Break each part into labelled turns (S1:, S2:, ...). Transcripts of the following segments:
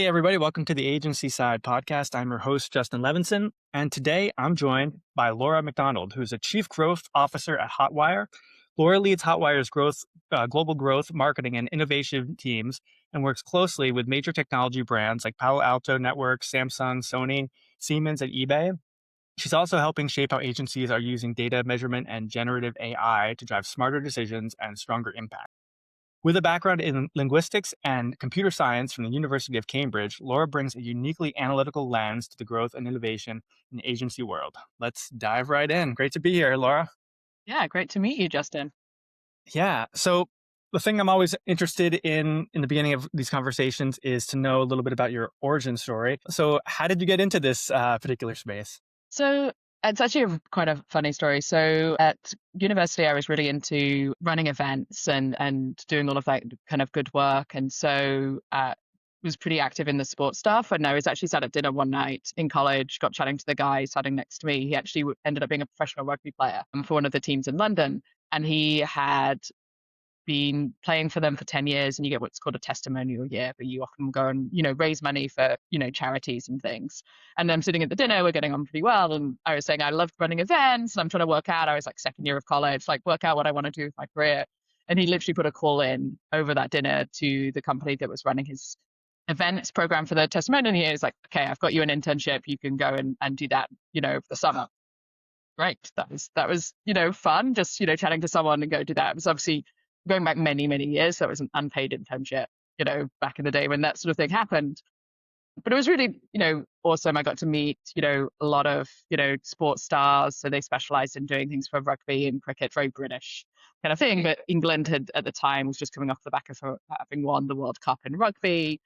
S1: Hey, everybody. Welcome to the Agency Side podcast. I'm your host, Justin Levinson. And today I'm joined by Laura Macdonald, who's a Chief Growth Officer at Hotwire. Laura leads Hotwire's global growth, marketing, and innovation teams and works closely with major technology brands like Palo Alto Networks, Samsung, Sony, Siemens, and eBay. She's also helping shape how agencies are using data measurement and generative AI to drive smarter decisions and stronger impact. With a background in linguistics and computer science from the University of Cambridge, Laura brings a uniquely analytical lens to the growth and innovation in the agency world. Let's dive right in. Great to be here, Laura.
S2: Yeah, great to meet you, Justin.
S1: Yeah. So the thing I'm always interested in the beginning of these conversations is to know a little bit about your origin story. So how did you get into this particular space?
S2: So it's actually quite a funny story. So at university, I was really into running events and doing all of that kind of good work. And so was pretty active in the sports stuff. And I was actually sat at dinner one night in college, got chatting to the guy sitting next to me. He actually ended up being a professional rugby player for one of the teams in London. And he had been playing for them for 10 years, and you get what's called a testimonial year, but you often go and, raise money for, charities and things. And I'm sitting at the dinner, we're getting on pretty well. And I was saying, I loved running events and I'm trying to work out. I was like second year of college, like work out what I want to do with my career. And he literally put a call in over that dinner to the company that was running his events program for the testimonial year. He's like, okay, I've got you an internship. You can go and do that, for the summer. Right. That was, fun. Just, chatting to someone and go do that. It was obviously going back many, many years. That was an unpaid internship, back in the day when that sort of thing happened. But it was really, awesome. I got to meet, a lot of, sports stars. So they specialized in doing things for rugby and cricket, very British kind of thing. But England had at the time was just coming off the back of having won the World Cup in rugby.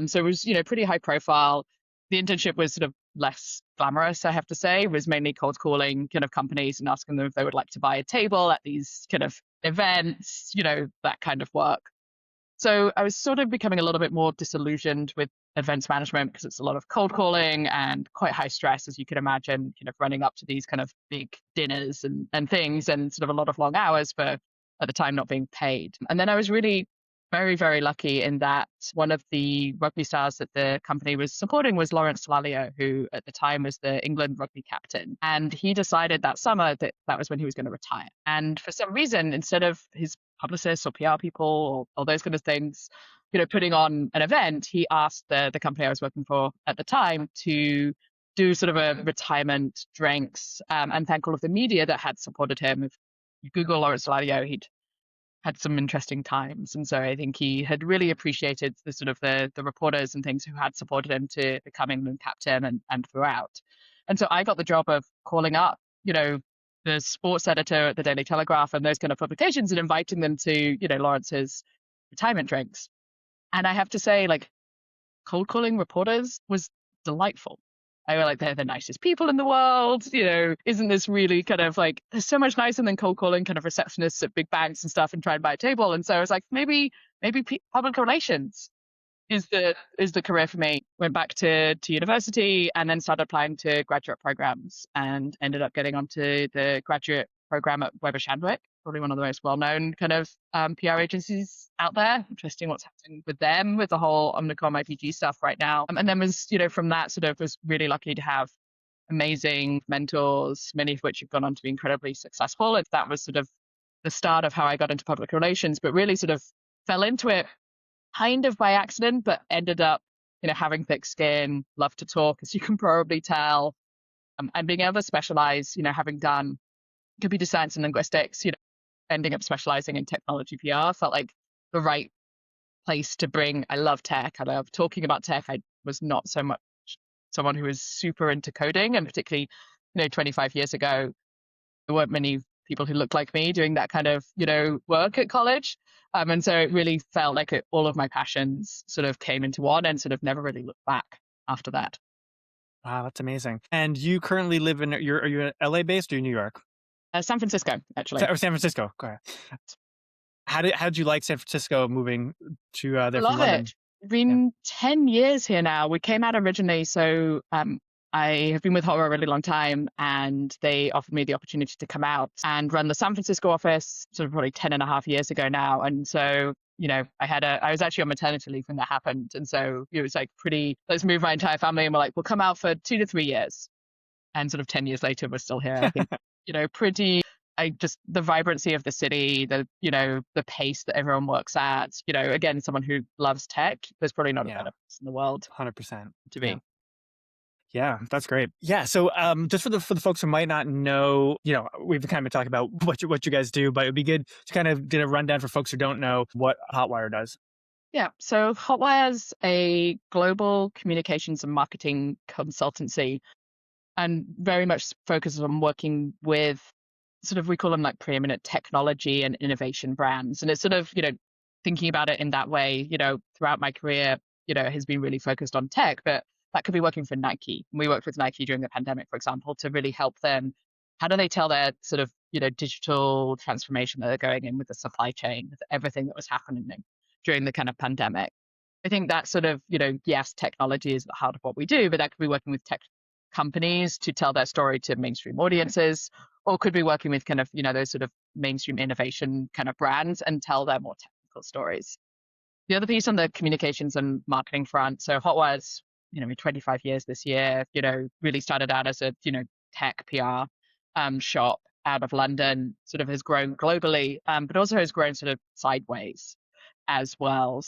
S2: So it was, pretty high profile. The internship was sort of less glamorous, I have to say. It was mainly cold calling kind of companies and asking them if they would like to buy a table at these kind of events, that kind of work. So I was sort of becoming a little bit more disillusioned with events management because it's a lot of cold calling and quite high stress, as you can imagine, kind of running up to these kind of big dinners and things, and sort of a lot of long hours for, at the time, not being paid. And then I was really very, very lucky in that one of the rugby stars that the company was supporting was Lawrence Lalio, who at the time was the England rugby captain. And he decided that summer that was when he was going to retire. And for some reason, instead of his publicists or PR people or those kind of things, putting on an event, he asked the company I was working for at the time to do sort of a retirement drinks and thank all of the media that had supported him. If you Google Lawrence Lalio, he'd had some interesting times. And so I think he had really appreciated the sort of the reporters and things who had supported him to become England captain and throughout. And so I got the job of calling up, the sports editor at the Daily Telegraph and those kind of publications and inviting them to, Lawrence's retirement drinks. And I have to say, like, cold calling reporters was delightful. I were like, they're the nicest people in the world. Isn't this really kind of like, there's so much nicer than cold calling kind of receptionists at big banks and stuff and try and buy a table. And so I was like, maybe public relations is the career for me. Went back to university and then started applying to graduate programs and ended up getting onto the graduate program at Weber Shandwick, probably one of the most well-known kind of PR agencies out there. Interesting what's happening with them, with the whole Omnicom IPG stuff right now. And then was, from that sort of was really lucky to have amazing mentors, many of which have gone on to be incredibly successful. If that was sort of the start of how I got into public relations, but really sort of fell into it kind of by accident, but ended up, having thick skin, love to talk, as you can probably tell, and being able to specialize, having done computer science and linguistics, ending up specializing in technology PR felt like the right place to bring. I love tech. I love talking about tech. I was not so much someone who was super into coding, and particularly, 25 years ago, there weren't many people who looked like me doing that kind of, work at college. And so it really felt like all of my passions sort of came into one and sort of never really looked back after that.
S1: Wow, that's amazing. And you currently live are you LA based or New York?
S2: San Francisco, actually.
S1: Or San Francisco. Okay. How did you like San Francisco moving to there from
S2: Love
S1: London?
S2: it. Been 10 years here now. We came out originally, so I have been with Hotwire a really long time, and they offered me the opportunity to come out and run the San Francisco office sort of probably 10 and a half years ago now. And so, I was actually on maternity leave when that happened. And so it was like let's move my entire family. And we're like, we'll come out for 2 to 3 years. And sort of 10 years later, we're still here. I think, the vibrancy of the city, the pace that everyone works at, again, someone who loves tech, there's probably not a
S1: Yeah,
S2: better place in the world
S1: 100%.
S2: to
S1: Yeah.
S2: be.
S1: Yeah, that's great. Yeah, so just for the folks who might not know, we've kind of been talking about what you guys do, but it'd be good to kind of get a rundown for folks who don't know what Hotwire does.
S2: Yeah. So Hotwire's a global communications and marketing consultancy and very much focuses on working with we call them like preeminent technology and innovation brands. And it's thinking about it in that way, throughout my career, has been really focused on tech, but that could be working for Nike. We worked with Nike during the pandemic, for example, to really help them. How do they tell their digital transformation that they're going in with the supply chain, with everything that was happening during the kind of pandemic? I think that yes, technology is the heart of what we do, but that could be working with tech companies to tell their story to mainstream audiences, or could be working with kind of, those sort of mainstream innovation kind of brands and tell their more technical stories. The other piece on the communications and marketing front, so Hotwire's, 25 years this year, really started out as a, tech PR shop out of London, has grown globally, but also has grown sideways as well.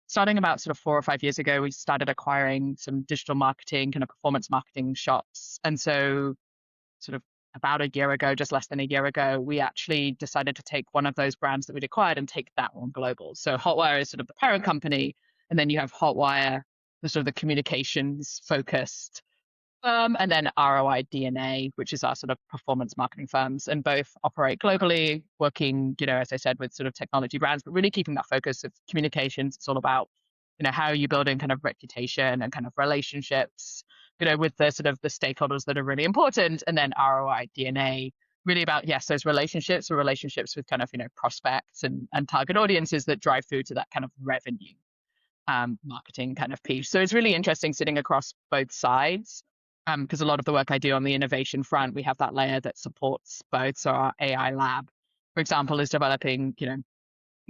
S2: Starting about 4 or 5 years ago, we started acquiring some digital marketing, kind of performance marketing shops. And so about a year ago, just less than a year ago, we actually decided to take one of those brands that we'd acquired and take that one global. So Hotwire is the parent company, and then you have Hotwire, the communications focused, and then ROI DNA, which is our performance marketing firms, and both operate globally, working, as I said, with technology brands, but really keeping that focus of communications. It's all about, how are you building kind of reputation and kind of relationships, with the stakeholders that are really important, and then ROI DNA, really about, yes, those relationships or relationships with kind of, prospects and target audiences that drive through to that kind of revenue marketing kind of piece. So it's really interesting sitting across both sides. Because a lot of the work I do on the innovation front, we have that layer that supports both. So our AI lab, for example, is developing,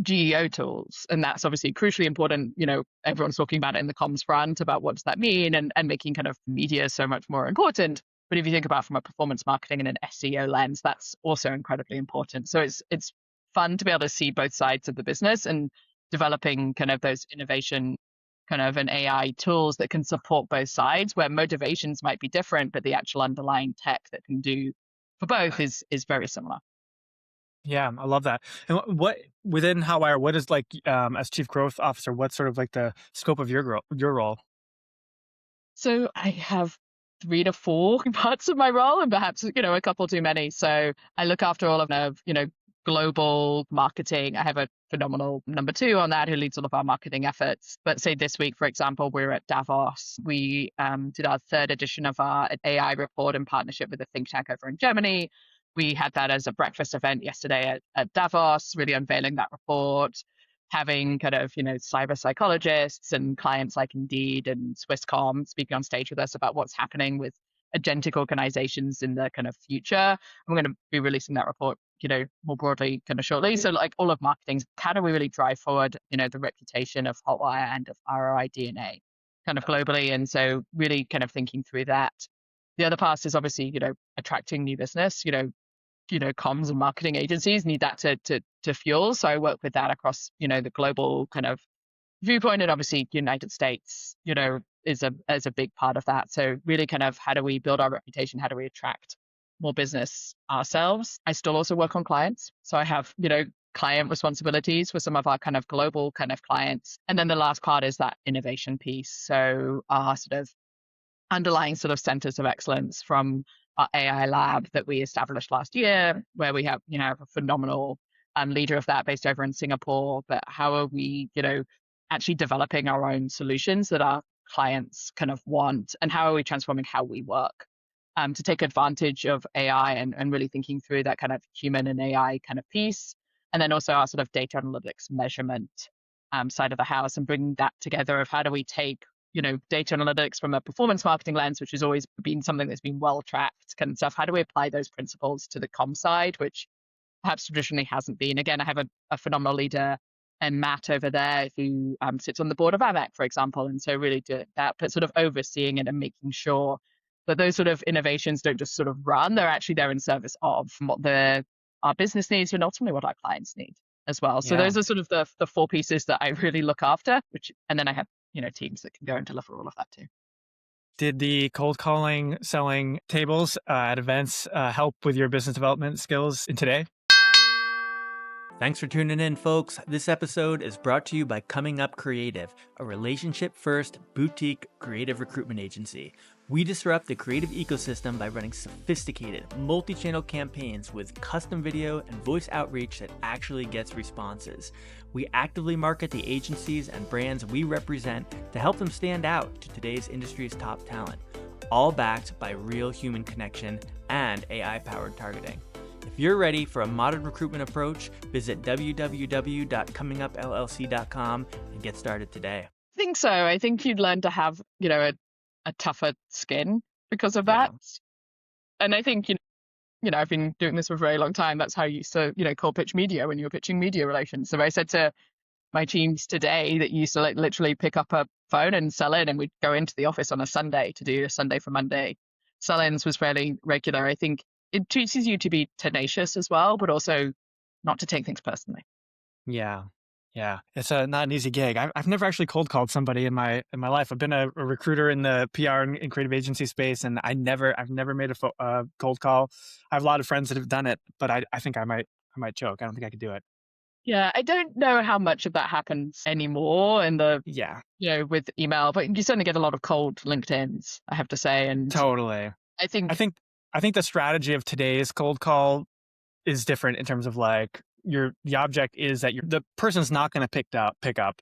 S2: GEO tools. And that's obviously crucially important. Everyone's talking about it in the comms front about what does that mean, and making kind of media so much more important. But if you think about from a performance marketing and an SEO lens, that's also incredibly important. So it's fun to be able to see both sides of the business and developing kind of those innovation kind of an AI tools that can support both sides, where motivations might be different, but the actual underlying tech that can do for both is very similar.
S1: Yeah, I love that. And what within Hotwire, what is as chief growth officer, what's sort of like the scope of your role?
S2: So I have 3 to 4 parts of my role, and perhaps a couple too many. So I look after all of global marketing. I have a phenomenal number 2 on that who leads all of our marketing efforts. But say this week, for example, we're at Davos. We did our 3rd edition of our AI report in partnership with a think tank over in Germany. We had that as a breakfast event yesterday at Davos, really unveiling that report, having kind of, cyber psychologists and clients like Indeed and Swisscom speaking on stage with us about what's happening with agentic organizations in the kind of future. I'm going to be releasing that report, more broadly kind of shortly. So all of marketing, how do we really drive forward, the reputation of Hotwire and of ROI DNA kind of globally? And so really kind of thinking through that. The other part is obviously, attracting new business, comms and marketing agencies need that to fuel. So I work with that across, the global kind of viewpoint, and obviously United States, is a big part of that. So really kind of how do we build our reputation? How do we attract more business ourselves? I still also work on clients. So I have, client responsibilities for some of our kind of global kind of clients. And then the last part is that innovation piece. So our underlying centers of excellence from our AI lab that we established last year, where we have, a phenomenal leader of that based over in Singapore. But how are we, actually developing our own solutions that our clients kind of want, and how are we transforming how we work to take advantage of AI and really thinking through that kind of human and AI kind of piece. And then also our data analytics measurement side of the house, and bringing that together of how do we take data analytics from a performance marketing lens, which has always been something that's been well tracked kind of stuff. How do we apply those principles to the comm side, which perhaps traditionally hasn't been? Again, I have a phenomenal leader and Matt over there, who sits on the board of AMEC, for example. And so really doing that, but sort of overseeing it and making sure that those sort of innovations don't just sort of run, they're actually there in service of what our business needs and ultimately what our clients need as well. So
S1: Yeah.
S2: those are sort of the four pieces that I really look after, and then I have, teams that can go and deliver all of that too.
S1: Did the cold calling, selling tables at events help with your business development skills in today?
S3: Thanks for tuning in, folks. This episode is brought to you by Coming Up Creative, a relationship-first boutique creative recruitment agency. We disrupt the creative ecosystem by running sophisticated, multi-channel campaigns with custom video and voice outreach that actually gets responses. We actively market the agencies and brands we represent to help them stand out to today's industry's top talent, all backed by real human connection and AI-powered targeting. If you're ready for a modern recruitment approach, visit www.comingupllc.com and get started today.
S2: I think so. I think you'd learn to have, a tougher skin because of that. And I think, I've been doing this for a very long time. That's how you used to, cold pitch media when you were pitching media relations. So I said to my teams today that you used to literally pick up a phone and sell in, and we'd go into the office on a Sunday to do a Sunday for Monday. Sell-ins was fairly regular. I think it teaches you to be tenacious as well, but also not to take things personally.
S1: Yeah. It's not an easy gig. I've never actually cold called somebody in my life. I've been a recruiter in the PR and creative agency space, and I've never made a cold call. I have a lot of friends that have done it, but I think I might choke. I don't think I could do it.
S2: Yeah, I don't know how much of that happens anymore in the with email, but you certainly get a lot of cold LinkedIn's, I have to say. And
S1: totally.
S2: I think
S1: the strategy of today's cold call is different in terms of like the object is that the person's not going to pick up,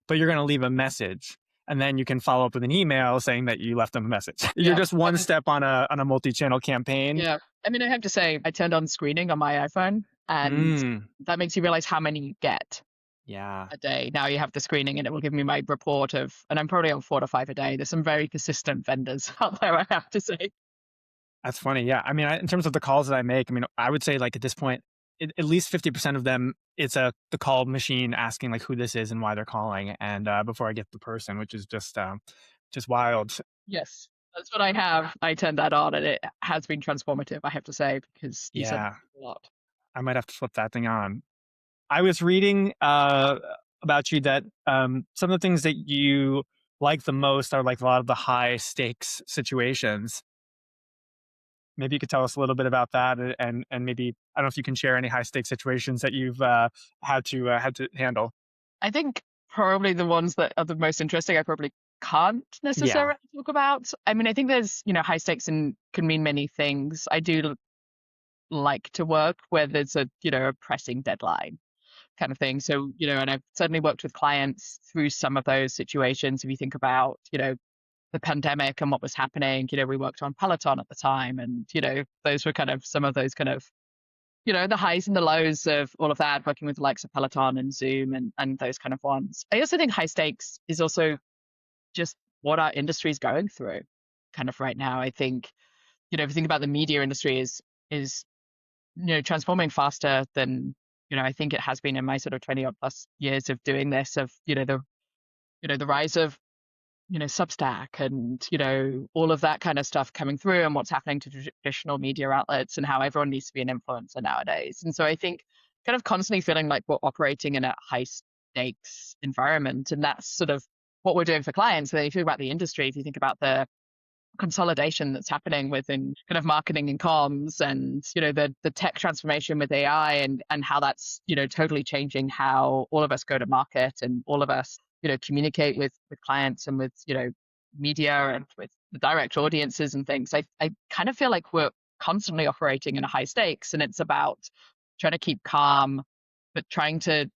S1: but you're going to leave a message, and then you can follow up with an email saying that you left them a message. You're just one step on a multi-channel campaign.
S2: Yeah, I mean, I have to say, I turned on screening on my iPhone, and that makes you realize how many you get. A day. Now you have the screening, and it will give me my report and I'm probably on 4 to 5 a day. There's some very persistent vendors out there, I have to say.
S1: That's funny. Yeah. I mean, in terms of the calls that I make, I mean, I would say like at this point, at least 50% of them, it's the call machine asking like who this is and why they're calling, and before I get the person, which is just wild.
S2: Yes, that's what I have. I turned that on, and it has been transformative, I have to say, because you said a lot.
S1: I might have to flip that thing on. I was reading about you that some of the things that you like the most are like a lot of the high stakes situations. Maybe you could tell us a little bit about that, and maybe I don't know if you can share any high stakes situations that you've had to handle.
S2: I think probably the ones that are the most interesting, I probably can't necessarily talk about. I mean, I think there's high stakes and can mean many things. I do like to work where there's a pressing deadline kind of thing. So and I've certainly worked with clients through some of those situations. If you think about the pandemic and what was happening, we worked on Peloton at the time, and those were kind of some of those kind of the highs and the lows of all of that, working with the likes of Peloton and Zoom and those kind of ones. I also think high stakes is also just what our industry is going through kind of right now. I think if you think about the media industry is transforming faster than I think it has been in my sort of 20 odd plus years of doing this, of the rise of Substack and, all of that kind of stuff coming through, and what's happening to traditional media outlets, and how everyone needs to be an influencer nowadays. And so I think kind of constantly feeling like we're operating in a high stakes environment. And that's sort of what we're doing for clients. So if you think about the industry, if you think about the consolidation that's happening within kind of marketing and comms, and the tech transformation with AI, and how that's totally changing how all of us go to market, and all of us communicate with clients, and with media, and with the direct audiences and things. I kind of feel like we're constantly operating in a high stakes, and it's about trying to keep calm, but trying to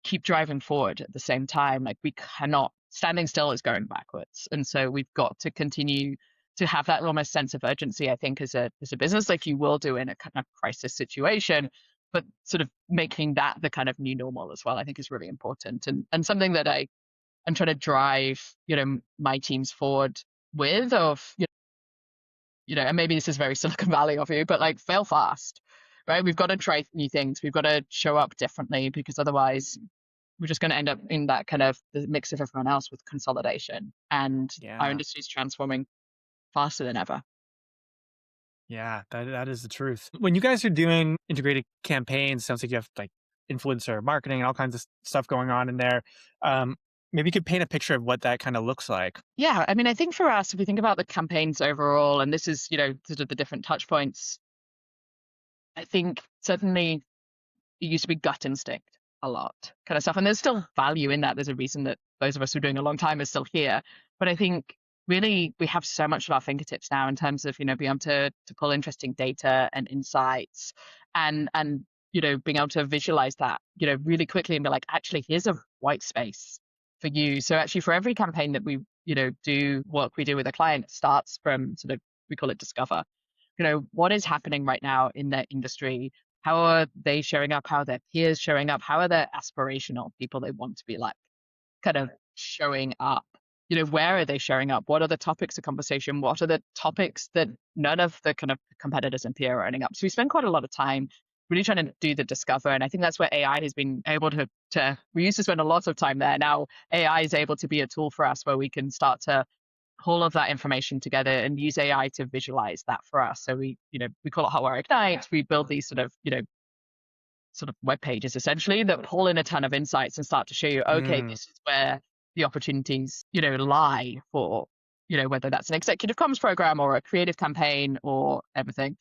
S2: keep driving forward at the same time. Like, we cannot, standing still is going backwards. And so we've got to continue to have that almost sense of urgency, I think, as a business, like you will do in a kind of crisis situation, but sort of making that the kind of new normal as well, I think is really important. And something that I'm trying to drive, my teams forward with, of, and maybe this is very Silicon Valley of you, but like, fail fast. right? We've got to try new things. We've got to show up differently because otherwise we're just going to end up in that kind of the mix of everyone else with consolidation. And our
S1: Yeah.
S2: industry is transforming faster than ever.
S1: Yeah, that is the truth. When you guys are doing integrated campaigns, sounds like you have like influencer marketing and all kinds of stuff going on in there. Um, Maybe you could paint a picture of what that kind of looks like.
S2: Yeah, I mean, I think for us, if we think about the campaigns overall, and this is, sort of the different touch points, I think certainly it used to be gut instinct a lot kind of stuff. And there's still value in that. There's a reason that those of us who are doing a long time are still here. But I think really we have so much at our fingertips now in terms of, being able to pull interesting data and insights and being able to visualize that, really quickly and be like, actually, here's a white space for you. So actually for every campaign that we, do work we do with a client, it starts from sort of, we call it discover. What is happening right now in their industry? How are they showing up? How are their peers showing up? How are their aspirational people they want to be like kind of showing up? Where are they showing up? What are the topics of conversation? What are the topics that none of the kind of competitors and peer are owning up? So we spend quite a lot of time really trying to do the discover. And I think that's where AI has been able to we used to spend a lot of time there. Now AI is able to be a tool for us where we can start to pull of that information together and use AI to visualize that for us. So we call it Hotwire Ignite. We build these sort of web pages essentially that pull in a ton of insights and start to show you, okay, this is where the opportunities, lie for, whether that's an executive comms program or a creative campaign or everything.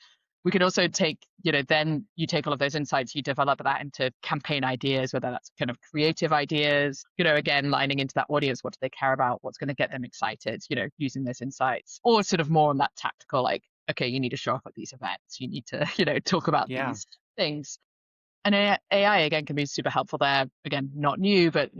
S2: We could also take, then you take all of those insights, you develop that into campaign ideas, whether that's kind of creative ideas, again, lining into that audience, what do they care about? What's going to get them excited, using those insights, or sort of more on that tactical, like, okay, you need to show up at these events. You need to, talk about these things. And AI, again, can be super helpful there. Again, not new, but,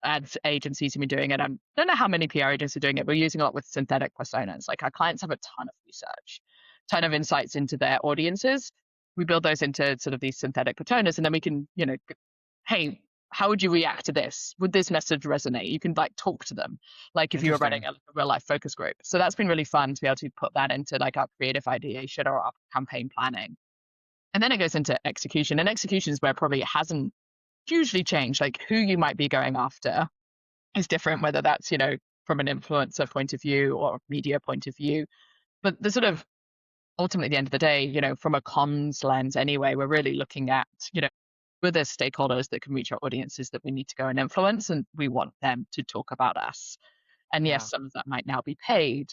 S2: ads agencies have been doing it. I don't know how many PR agencies are doing it. We're using a lot with synthetic personas. Like our clients have a ton of research, ton of insights into their audiences. We build those into sort of these synthetic personas, and then we can, hey, how would you react to this? Would this message resonate? You can like talk to them, like if you were running a real life focus group. So that's been really fun to be able to put that into like our creative ideation or our campaign planning. And then it goes into execution, and execution is where probably it hasn't hugely changed. Like who you might be going after is different, whether that's, from an influencer point of view or media point of view. But the sort of ultimately at the end of the day, from a comms lens anyway, we're really looking at, we're the stakeholders that can reach our audiences that we need to go and influence, and we want them to talk about us. And yes, some of that might now be paid,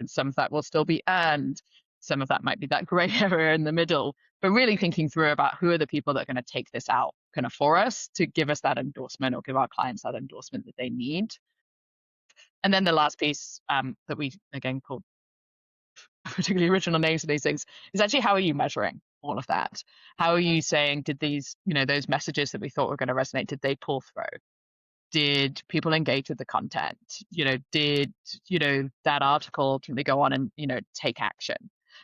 S2: and some of that will still be earned. Some of that might be that gray area in the middle, but really thinking through about who are the people that are going to take this out kind of for us to give us that endorsement or give our clients that endorsement that they need. And then the last piece that we, again, called particularly original names for these things is actually how are you measuring all of that? How are you saying, did these, those messages that we thought were going to resonate, did they pull through? Did people engage with the content? Did, that article ultimately go on and, take action?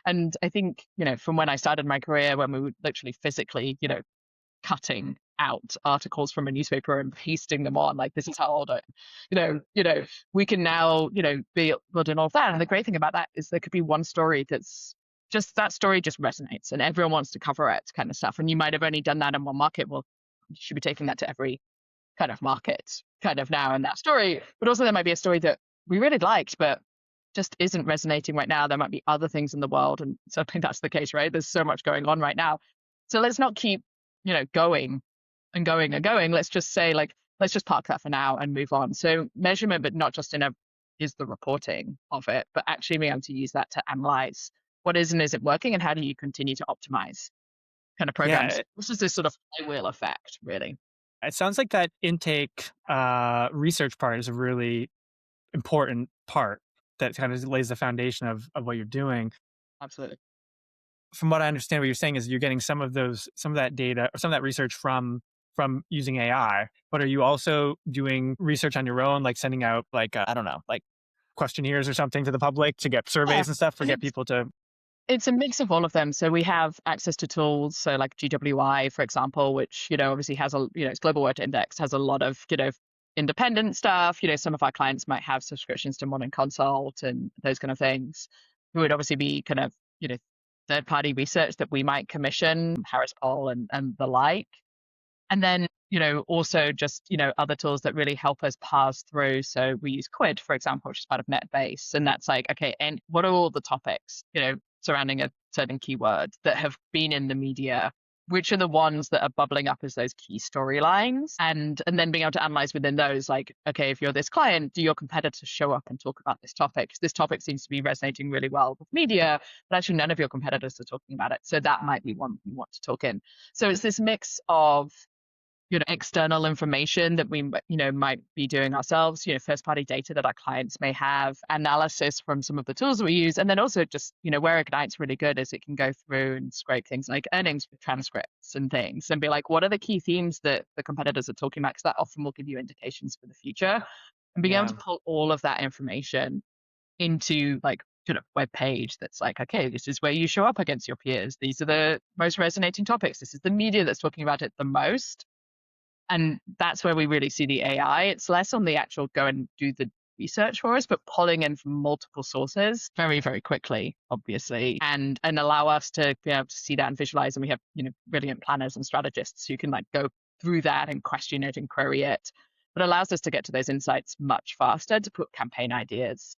S2: And I think, from when I started my career, when we were literally physically, cutting out articles from a newspaper and pasting them on, like this is how old I am. We can now, be building all of that. And the great thing about that is there could be one story that's just that story just resonates and everyone wants to cover it kind of stuff. And you might have only done that in one market. Well, you should be taking that to every kind of market kind of now in that story. But also there might be a story that we really liked, but just isn't resonating right now. There might be other things in the world. And certainly that's the case, right? There's so much going on right now. So let's not keep, going and going and going. Let's just say like, let's just park that for now and move on. So measurement, but not just is the reporting of it, but actually being able to use that to analyze what is and isn't working and how do you continue to optimize kind of programs. This is this sort of flywheel effect, really.
S1: It sounds like that intake research part is a really important part that kind of lays the foundation of what you're doing.
S2: Absolutely.
S1: From what I understand, what you're saying is you're getting some of that data or some of that research from using AI, but are you also doing research on your own, like sending out like, I don't know, like questionnaires or something to the public to get surveys and stuff to get people to...
S2: It's a mix of all of them. So we have access to tools. So like GWI, for example, which, obviously has it's Global Word Index, has a lot of, independent stuff. Some of our clients might have subscriptions to Modern Consult and those kind of things. We would obviously be kind of, third-party research that we might commission, Harris Poll and the like. And then, also just, other tools that really help us parse through. So we use Quid, for example, which is part of NetBase. And that's like, okay, and what are all the topics, surrounding a certain keyword that have been in the media? Which are the ones that are bubbling up as those key storylines? And then being able to analyze within those, like, okay, if you're this client, do your competitors show up and talk about this topic? Because this topic seems to be resonating really well with media, but actually none of your competitors are talking about it. So that might be one you want to talk in. So it's this mix of external information that we, might be doing ourselves, first party data that our clients may have, analysis from some of the tools that we use. And then also just, where Ignite's really good is it can go through and scrape things like earnings transcripts and things and be like, what are the key themes that the competitors are talking about? Because that often will give you indications for the future. And being able to pull all of that information into like web page that's like, okay, this is where you show up against your peers. These are the most resonating topics. This is the media that's talking about it the most. And that's where we really see the AI. It's less on the actual go and do the research for us, but pulling in from multiple sources very, very quickly, obviously, and allow us to be able to see that and visualize. And we have, brilliant planners and strategists who can like go through that and question it and query it. But allows us to get to those insights much faster to put campaign ideas,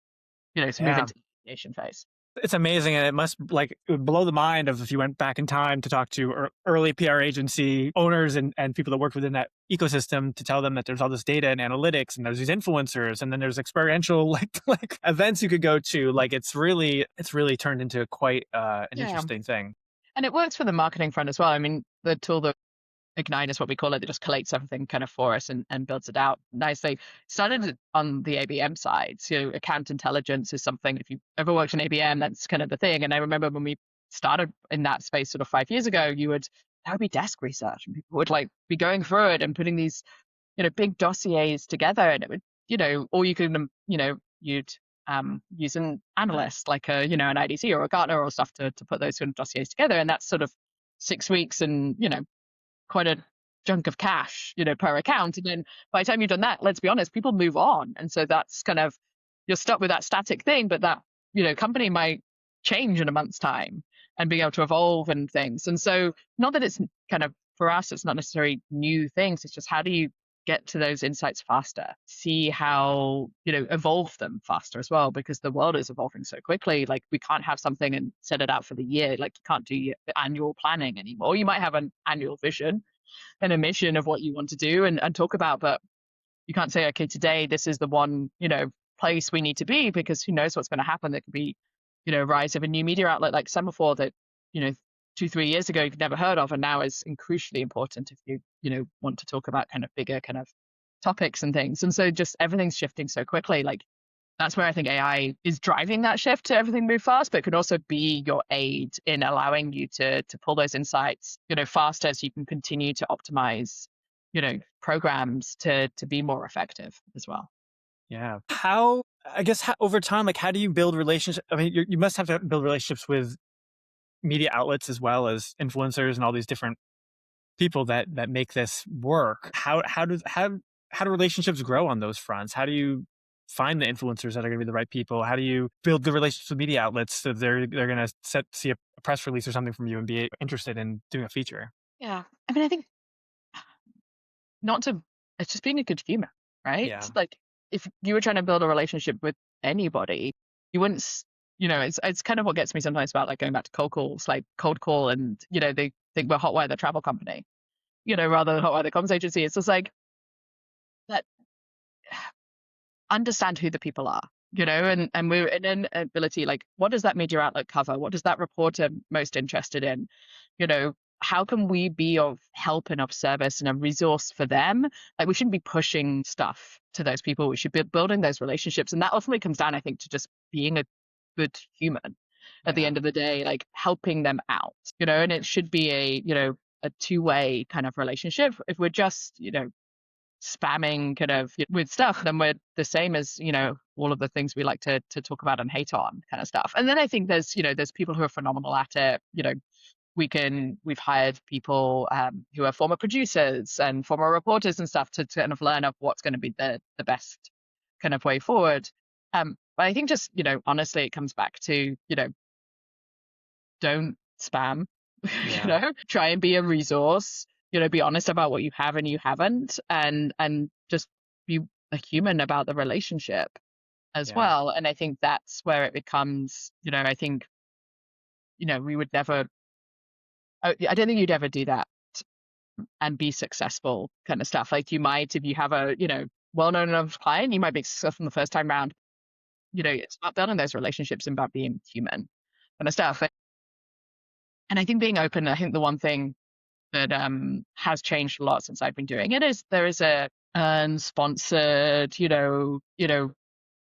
S2: to move into the ideation phase.
S1: It's amazing, and it would blow the mind of if you went back in time to talk to early PR agency owners and people that worked within that ecosystem to tell them that there's all this data and analytics and there's these influencers and then there's experiential like events you could go to. Like it's really turned into quite an interesting thing.
S2: And it works for the marketing front as well. I mean, the tool that Ignite is what we call it. It just collates everything kind of for us and builds it out nicely. Started on the ABM side. So account intelligence is something, if you've ever worked in ABM, that's kind of the thing. And I remember when we started in that space sort of 5 years ago, that would be desk research and people would like be going through it and putting these, big dossiers together. And it would, or you could, you'd use an analyst like an IDC or a Gartner or stuff to put those sort of dossiers together. And that's sort of 6 weeks and, quite a chunk of cash, per account. And then by the time you've done that, let's be honest, people move on. And so that's kind of, you're stuck with that static thing, but that, company might change in a month's time and be able to evolve and things. And so not that it's kind of, for us, it's not necessarily new things. It's just how do you get to those insights faster, see how, evolve them faster as well, because the world is evolving so quickly. Like we can't have something and set it out for the year. Like you can't do the annual planning anymore. You might have an annual vision and a mission of what you want to do and talk about, but you can't say, okay, today, this is the one, place we need to be, because who knows what's going to happen. There could be, rise of a new media outlet like Semaphore that, 2-3 years ago you've never heard of, and now is crucially important if you want to talk about kind of bigger kind of topics and things. And so just everything's shifting so quickly. Like that's where I think AI is driving that shift to everything move fast, but it could also be your aid in allowing you to pull those insights faster, so you can continue to optimize programs to be more effective as well.
S1: Yeah. How over time, like how do you build relationships? I mean, you must have to build relationships with media outlets as well as influencers and all these different people that make this work. How do relationships grow on those fronts? How do you find the influencers that are going to be the right people? How do you build the relationships with media outlets so they're going to see a press release or something from you and be interested in doing a feature?
S2: Yeah. I mean, I think it's just being a good human, right?
S1: Yeah.
S2: Like if you were trying to build a relationship with anybody, you wouldn't, it's kind of what gets me sometimes about like going back to cold calls, like cold call and, they think we're Hotwire, the travel company, rather than Hotwire, the comms agency. It's just like that, understand who the people are, and we're in an ability, like, what does that media outlet cover? What does that reporter most interested in? How can we be of help and of service and a resource for them? Like we shouldn't be pushing stuff to those people. We should be building those relationships. And that ultimately comes down, I think, to just being a good human at the end of the day, like helping them out, and it should be a two-way kind of relationship. If we're just, spamming kind of with stuff, then we're the same as, all of the things we like to talk about and hate on kind of stuff. And then I think there's people who are phenomenal at it. We've hired people who are former producers and former reporters and stuff to kind of learn of what's going to be the best kind of way forward. But I think just, honestly, it comes back to, don't spam,
S1: Yeah.
S2: try and be a resource, be honest about what you have and you haven't, and just be a human about the relationship as
S1: Yeah.
S2: well. And I think that's where it becomes, I think, we would never, I don't think you'd ever do that and be successful kind of stuff. Like you might, if you have a, well-known enough client, you might be successful the first time round. It's about building those relationships and about being human kind of stuff. And I think being open, I think the one thing that has changed a lot since I've been doing it is there is a sponsored,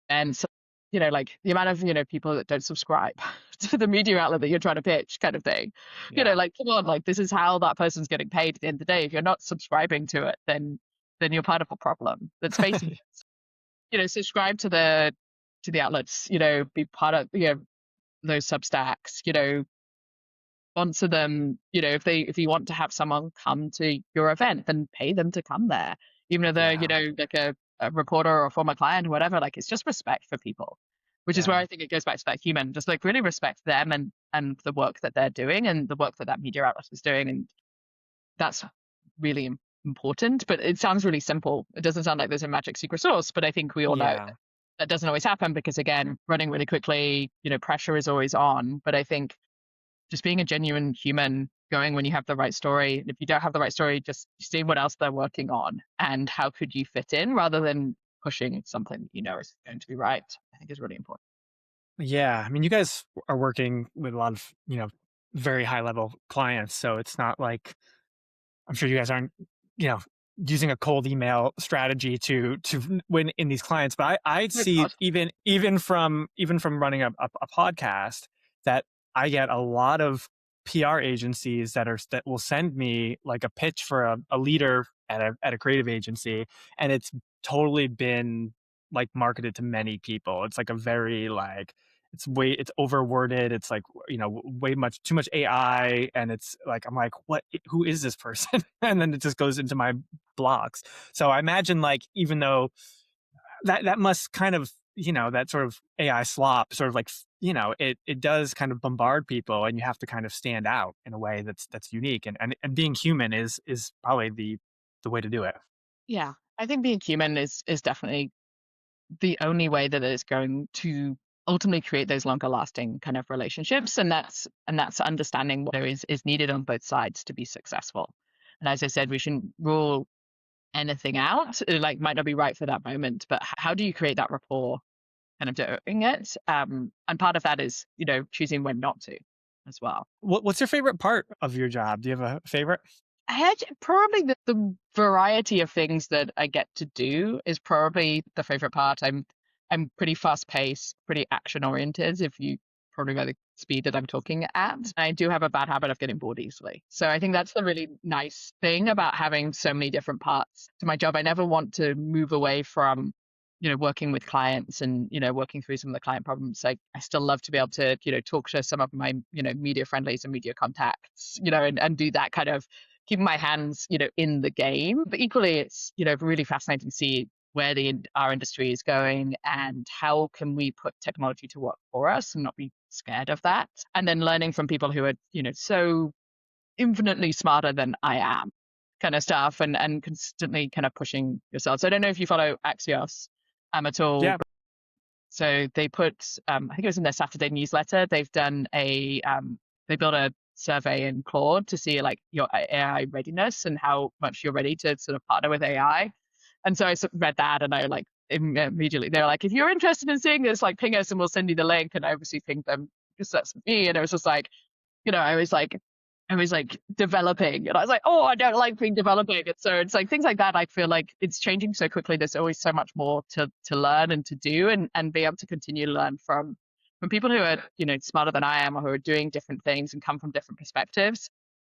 S2: and so, like the amount of, people that don't subscribe to the media outlet that you're trying to pitch kind of thing.
S1: Yeah.
S2: Like, come on, like this is how that person's getting paid at the end of the day. If you're not subscribing to it, then you're part of a problem that's facing subscribe to the outlets, be part of, those Substacks, sponsor them, if you want to have someone come to your event, then pay them to come there. Even if they're,
S1: Yeah.
S2: like a reporter or a former client or whatever, like it's just respect for people, which is where
S1: Yeah.
S2: I think it goes back to that human, just like really respect them and the work that they're doing and the work that media outlet is doing. And that's really important, but it sounds really simple. It doesn't sound like there's a magic secret sauce, but I think we all know
S1: Yeah.
S2: that doesn't always happen because again, running really quickly, pressure is always on. But I think just being a genuine human, going when you have the right story. And if you don't have the right story, just seeing what else they're working on and how could you fit in rather than pushing something is going to be right, I think is really important.
S1: Yeah. I mean, you guys are working with a lot of, very high level clients. So it's not like, I'm sure you guys aren't, you know, using a cold email strategy to win in these clients. But I
S2: Oh
S1: see
S2: God.
S1: even from running a podcast that I get a lot of PR agencies that will send me like a pitch for a leader at a creative agency, and it's totally been like marketed to many people. It's like a very like it's overworded. It's like, way much too much AI. And it's like, I'm like, who is this person? And then it just goes into my blocks. So I imagine like, even though that must kind of, that sort of AI slop sort of like, it does kind of bombard people, and you have to kind of stand out in a way that's unique. And being human is probably the way to do it.
S2: Yeah, I think being human is definitely the only way that it's going to ultimately create those longer lasting kind of relationships. And that's understanding what is needed on both sides to be successful. And as I said, we shouldn't rule anything out. It like might not be right for that moment, but how do you create that rapport kind of doing it? And part of that is, choosing when not to as well.
S1: What's your favorite part of your job? Do you have a favorite?
S2: I had probably the variety of things that I get to do is probably the favorite part. I'm pretty fast paced, pretty action oriented. If you probably by the speed that I'm talking at, I do have a bad habit of getting bored easily. So I think that's the really nice thing about having so many different parts to my job. I never want to move away from, working with clients and, working through some of the client problems. Like I still love to be able to, talk to some of my, media friendlies and media contacts, and do that kind of keeping my hands, in the game. But equally, it's, really fascinating to see where our industry is going and how can we put technology to work for us and not be scared of that. And then learning from people who are, so infinitely smarter than I am kind of stuff and constantly kind of pushing yourself. So I don't know if you follow Axios at all.
S1: Yeah.
S2: So they put, I think it was in their Saturday newsletter, they've done they built a survey in Claude to see like your AI readiness and how much you're ready to sort of partner with AI. And so I read that and I like immediately, they're like, if you're interested in seeing this, like ping us and we'll send you the link. And I obviously pinged them because that's me. And it was just like, I was like developing and I was like, oh, I don't like being developing. And so it's like things like that. I feel like it's changing so quickly. There's always so much more to learn and to do and be able to continue to learn from people who are, smarter than I am or who are doing different things and come from different perspectives.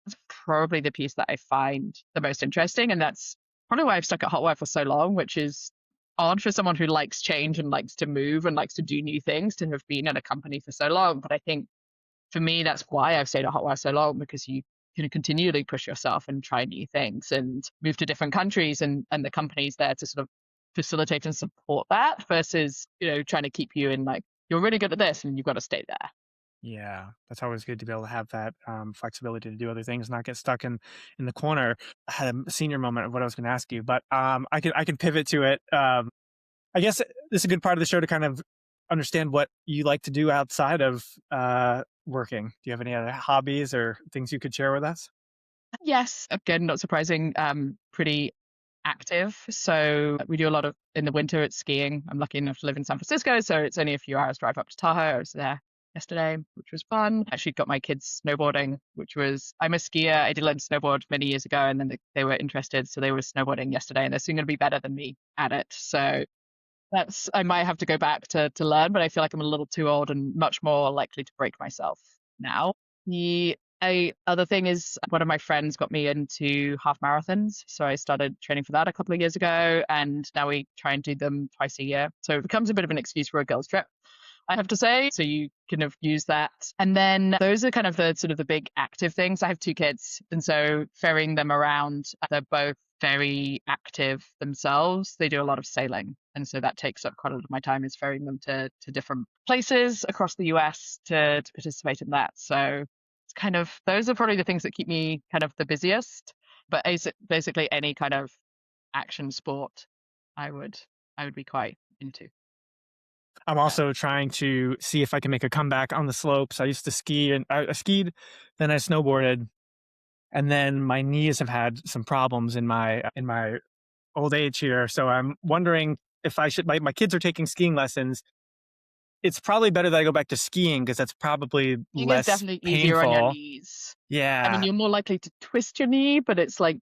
S2: That's probably the piece that I find the most interesting. And that's probably why I've stuck at Hotwire for so long, which is odd for someone who likes change and likes to move and likes to do new things to have been at a company for so long. But I think for me, that's why I've stayed at Hotwire so long, because you can continually push yourself and try new things and move to different countries and the company's there to sort of facilitate and support that versus, trying to keep you in like, you're really good at this and you've got to stay there.
S1: Yeah, that's always good to be able to have that flexibility to do other things, not get stuck in the corner. I had a senior moment of what I was going to ask you, but I can pivot to it. I guess this is a good part of the show to kind of understand what you like to do outside of working. Do you have any other hobbies or things you could share with us?
S2: Yes, again, not surprising, pretty active. So we do a lot of in the winter it's skiing. I'm lucky enough to live in San Francisco, so it's only a few hours drive up to Tahoe. I was there yesterday, which was fun. Actually got my kids snowboarding, which was I'm a skier. I did learn to snowboard many years ago and then they were interested, so they were snowboarding yesterday and they're soon going to be better than me at it. So that's I might have to go back to learn, but I feel like I'm a little too old and much more likely to break myself now. The other thing is one of my friends got me into half marathons. So I started training for that a couple of years ago, and now we try and do them twice a year. So it becomes a bit of an excuse for a girls' trip, I have to say. So you kind of use that. And then those are kind of the sort of the big active things. I have two kids, and so ferrying them around, they're both very active themselves. They do a lot of sailing. And so that takes up quite a lot of my time is ferrying them to different places across the US to participate in that. So it's kind of, those are probably the things that keep me kind of the busiest. But basically any kind of action sport, I would be quite into.
S1: I'm also trying to see if I can make a comeback on the slopes. I used to ski and I skied, then I snowboarded, and then my knees have had some problems in my old age here. So I'm wondering if I should. My kids are taking skiing lessons. It's probably better that I go back to skiing because that's probably
S2: Skiing is
S1: less
S2: definitely easier on your
S1: painful.
S2: knees. I mean,
S1: Yeah,
S2: you're more likely to twist your knee, but it's like,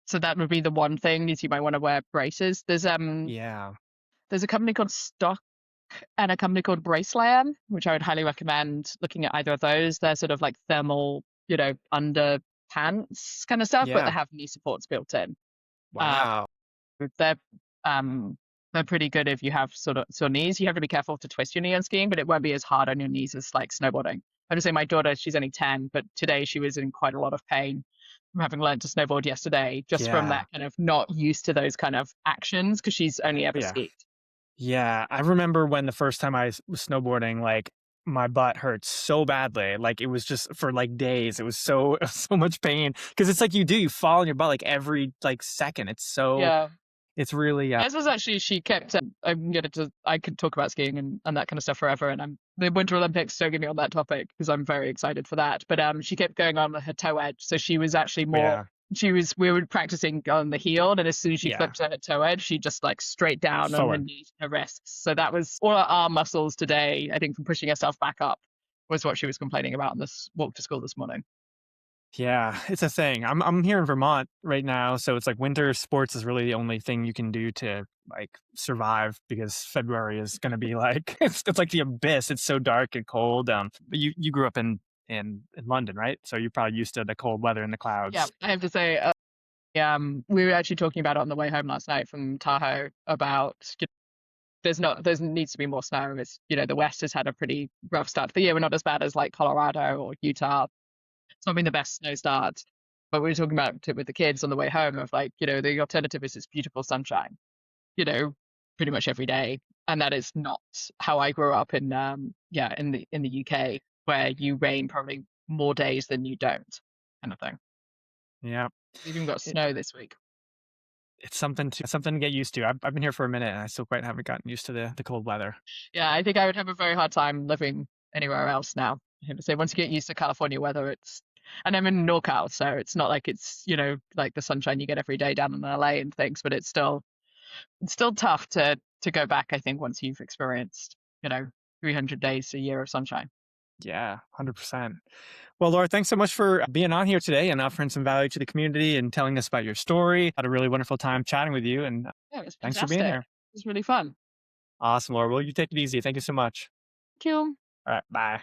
S2: so that would be the one thing is you might want to wear braces.
S1: yeah,
S2: There's a company called Stock and a company called Bracelam, which I would highly recommend looking at either of those. They're sort of like thermal, under pants kind of stuff, but they
S1: yeah.
S2: have knee supports built in. Uh,
S1: Wow.
S2: they're um they're pretty good if you have sort of sore knees. You have to be careful to twist your knee on skiing, but it won't be as hard on your knees as like snowboarding. I would say my daughter, she's only 10, but today she was in quite a lot of pain from having learned to snowboard yesterday, just from
S1: Yeah.
S2: that kind of not used to those kind of actions because she's only ever
S1: Yeah.
S2: skied.
S1: Yeah. I remember when the first time I was snowboarding, like my butt hurt so badly. Like it was just for like days. It was so so much pain because it's like you fall on your butt like every like second.
S2: Yeah.
S1: It's really
S2: As was actually, she kept, I could talk about skiing and that kind of stuff forever. And the Winter Olympics, don't get me on that topic because I'm very excited for that. But she kept going on her toe edge. So she was actually
S1: yeah,
S2: we were practicing on the heel. And as soon as she
S1: yeah,
S2: flipped her toe edge, she just like straight down on her
S1: forward.
S2: knees, her wrists. So that was all our arm muscles today, I think, from pushing herself back up was what she was complaining about on this walk to school this morning.
S1: Yeah, it's a thing. I'm here in Vermont right now, so it's like winter sports is really the only thing you can do to like survive because February is going to be like it's like the abyss. It's so dark and cold. But you grew up in London, right? So you're probably used to the cold weather and the
S2: Yeah,
S1: clouds.
S2: I have to say, we were actually talking about it on the way home last night from Tahoe about there needs to be more snow. It's, the West has had a pretty rough start to the year. We're not as bad as like Colorado or Utah. It's not been the best snow start. But we were talking about it with the kids on the way home of like, the alternative is this beautiful sunshine, pretty much every day. And that is not how I grew up in the UK, where you rain probably more days than you don't, kind of thing.
S1: Yeah,
S2: We've even got
S1: it,
S2: snow this week.
S1: it's something to get used to. I've been here for a minute and I still quite haven't gotten used to the cold weather.
S2: Yeah, I think I would have a very hard time living anywhere else now. I have to say, once you get used to California weather, and I'm in NorCal, so it's not like it's, like the sunshine you get every day down in LA and things, but it's still tough to go back, I think, once you've experienced, 300 days a year of sunshine.
S1: Yeah, 100%. Well, Laura, thanks so much for being on here today and offering some value to the community and telling us about your story. Had a really wonderful time chatting with you, and
S2: Yeah, it was
S1: thanks for being
S2: fantastic.
S1: here.
S2: It was really fun.
S1: Awesome, Laura. Well, you take it easy. Thank you so much.
S2: Thank you.
S1: All right, bye.